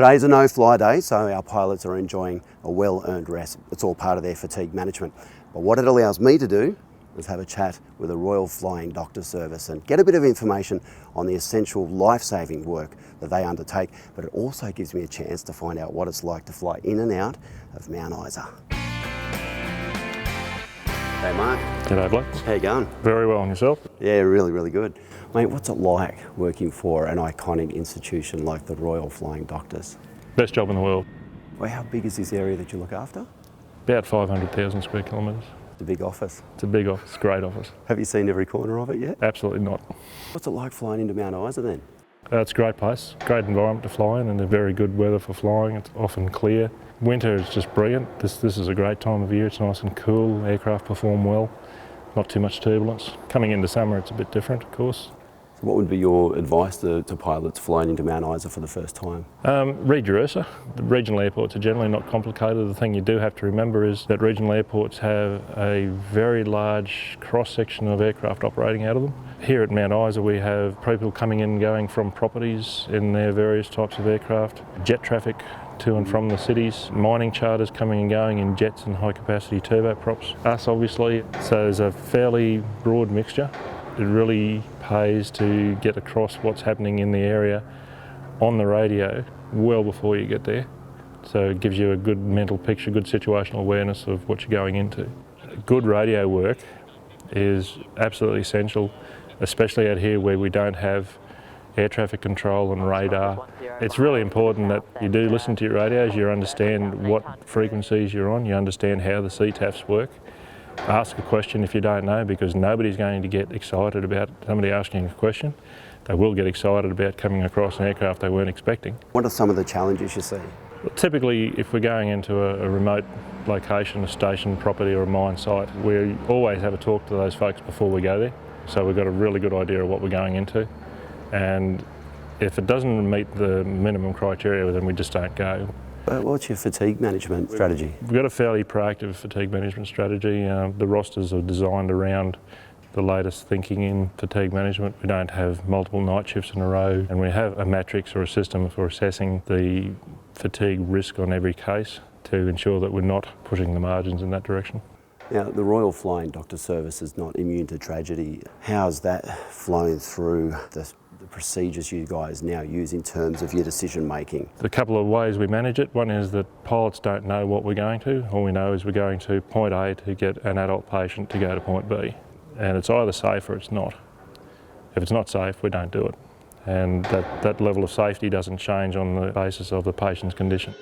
Today's a no-fly day, so our pilots are enjoying a well-earned rest. It's all part of their fatigue management. But what it allows me to do is have a chat with the Royal Flying Doctor Service and get a bit of information on the essential life-saving work that they undertake, but it also gives me a chance to find out what it's like to fly in and out of Mount Isa. Hey Mark. G'day Blake. How you going? Very well, and yourself? Yeah, really good. Mate, what's it like working for an iconic institution like the Royal Flying Doctors? Best job in the world. Well, how big is this area that you look after? About 500,000 square kilometres. It's a big office. It's a big office, great office. Have you seen every corner of it yet? Absolutely not. What's it like flying into Mount Isa then? It's a great place, great environment to fly in, and a very good weather for flying. It's often clear. Winter is just brilliant. This is a great time of year. It's nice and cool. Aircraft perform well. Not too much turbulence. Coming into summer, it's a bit different, of course. So what would be your advice to pilots flying into Mount Isa for the first time? Read your ERSA. The regional airports are generally not complicated. The thing you do have to remember is that regional airports have a very large cross-section of aircraft operating out of them. Here at Mount Isa we have people coming in and going from properties in their various types of aircraft, jet traffic to and from the cities, mining charters coming and going in jets and high-capacity turboprops. Us obviously, so there's a fairly broad mixture. It really pays to get across what's happening in the area on the radio well before you get there. So it gives you a good mental picture, good situational awareness of what you're going into. Good radio work is absolutely essential, especially out here where we don't have air traffic control and radar. It's really important that you do listen to your radios, you understand what frequencies you're on, you understand how the CTAFs work. Ask a question if you don't know, because nobody's going to get excited about somebody asking a question. They will get excited about coming across an aircraft they weren't expecting. What are some of the challenges you see? Well, typically, if we're going into a remote location, a station, property or a mine site, we always have a talk to those folks before we go there. So we've got a really good idea of what we're going into. And if it doesn't meet the minimum criteria, then we just don't go. What's your fatigue management strategy? We've got a fairly proactive fatigue management strategy. The rosters are designed around the latest thinking in fatigue management. We don't have multiple night shifts in a row, and we have a matrix or a system for assessing the fatigue risk on every case to ensure that we're not pushing the margins in that direction. Now, the Royal Flying Doctor Service is not immune to tragedy. How's that flowing through the procedures you guys now use in terms of your decision making? The couple of ways we manage it. One is that pilots don't know what we're going to. All we know is we're going to point A to get an adult patient to go to point B. And it's either safe or it's not. If it's not safe, we don't do it. And that level of safety doesn't change on the basis of the patient's condition.